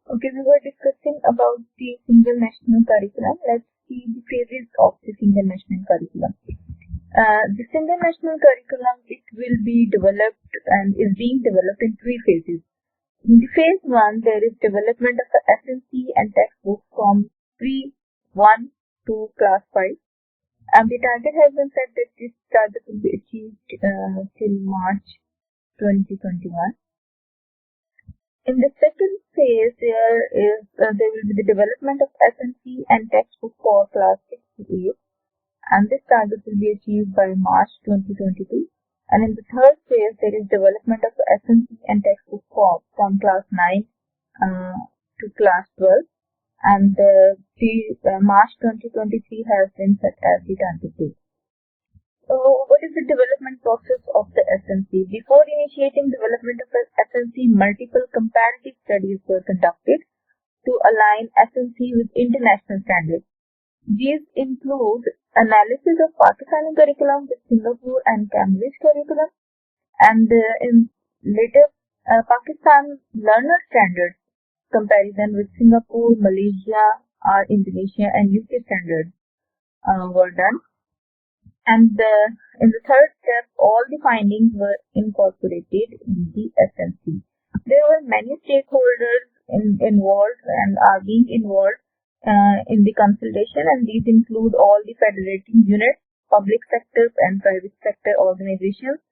Okay, we were discussing about the single national curriculum. Let's see the phases of the single national curriculum. The single national curriculum, it will be developed and is being developed in three phases. In the phase 1, there is development of the SNC and textbook from pre-1 to class 5. And the target has been set that this target will be achieved till March 2021. In the second phase, there will be the development of SNC and textbook for class 6 to 8, and this target will be achieved by March 2022. And in the third phase, there is development of SNC and textbook for from class 9 to class 12, and the March 2023 has been set as the target date. So, what is the development process of the SNC? Before initiating development of SNC, multiple comparative studies were conducted to align SNC with international standards. These include analysis of Pakistani curriculum with Singapore and Cambridge curriculum, and in later Pakistan learner standards comparison with Singapore, Malaysia, or Indonesia and UK standards were done. And in the third step, all the findings were incorporated in the SNC. There were many stakeholders involved and are being involved in the consultation, and these include all the federating units, public sector and private sector organizations,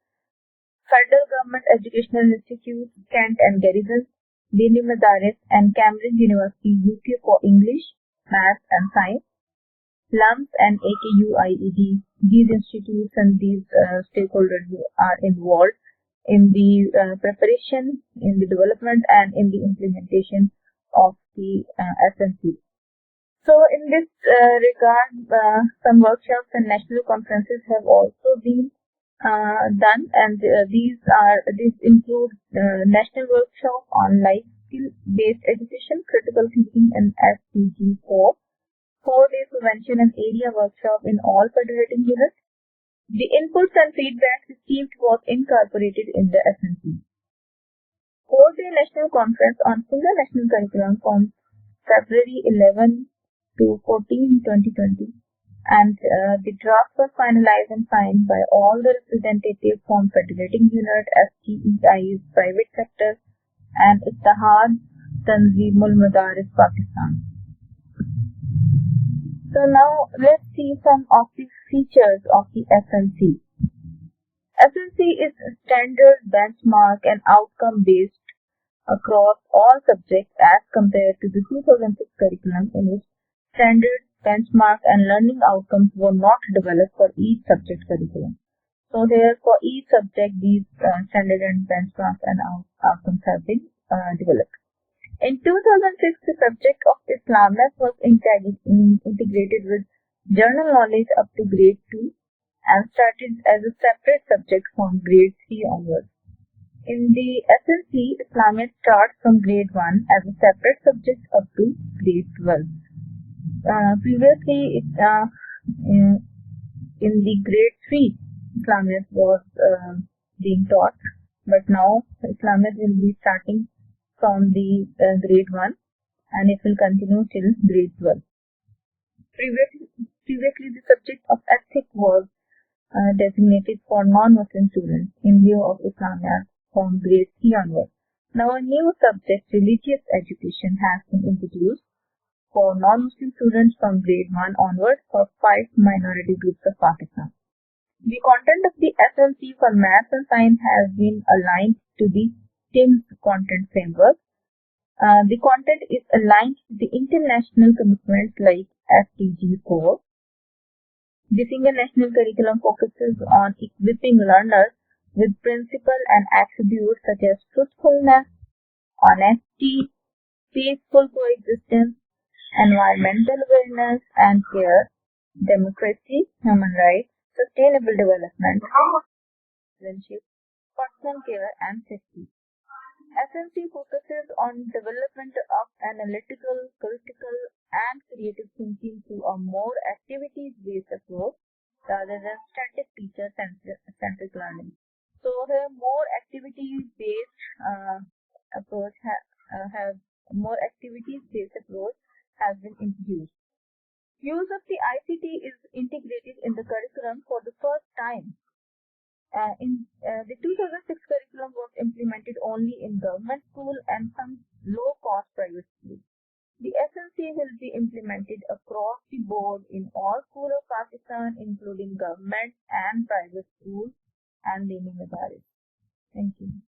federal government educational institutes, Kent and Garrison, Dini Madaris, and Cambridge University UK for English, Maths and Science, LUMS and AKUIED. These institutes and these stakeholders are involved in the preparation, in the development, and in the implementation of the SNC. So, in this regard, some workshops and national conferences have also been done, and these include national workshop on life skill-based education, critical thinking, and SDG 4. 4-day prevention and area workshop in all federating units. The inputs and feedback received was incorporated in the SNC. 4-day national conference on single national curriculum from February 11 to 14, 2020, and the draft was finalized and signed by all the representatives from federating unit, STEIs, private sector, and Ittihad Tanzeemul Madaris Pakistan. So now let's see some of the features of the SNC. SNC is standard, benchmark, and outcome based across all subjects as compared to the 2006 curriculum, in which standard, benchmark, and learning outcomes were not developed for each subject curriculum. So here for each subject these standard and benchmark and outcomes have been developed. In 2006, the subject of Islamic was integrated with general knowledge up to grade 2 and started as a separate subject from grade 3 onwards. In the SNC, Islamic starts from grade 1 as a separate subject up to grade 12. Previously, in the grade 3, Islamic was being taught, but now Islamic will be starting from the grade 1 and it will continue till grade 12. Previously the subject of ethics was designated for non-Muslim students in lieu of Islamiyat from grade 3 onwards. Now a new subject, religious education, has been introduced for non-Muslim students from grade 1 onwards for 5 minority groups of Pakistan. The content of the SNC for Maths and Science has been aligned to the TIMS content framework. The content is aligned to the international commitments like SDG 4. The single national curriculum focuses on equipping learners with principles and attributes such as truthfulness, honesty, peaceful coexistence, environmental awareness and care, democracy, human rights, sustainable development, citizenship, personal care, and safety. SNC focuses on development of analytical, critical, and creative thinking through a more activities-based approach rather than static teacher-centric learning. So, here more activities-based approach has more activities-based approach has been introduced. Use of the ICT is integrated in the curriculum for the first time. The 2006 curriculum was implemented only in government school and some low-cost private schools. The SNC will be implemented across the board in all schools of Pakistan, including government and private schools and Dini Madaris. Thank you.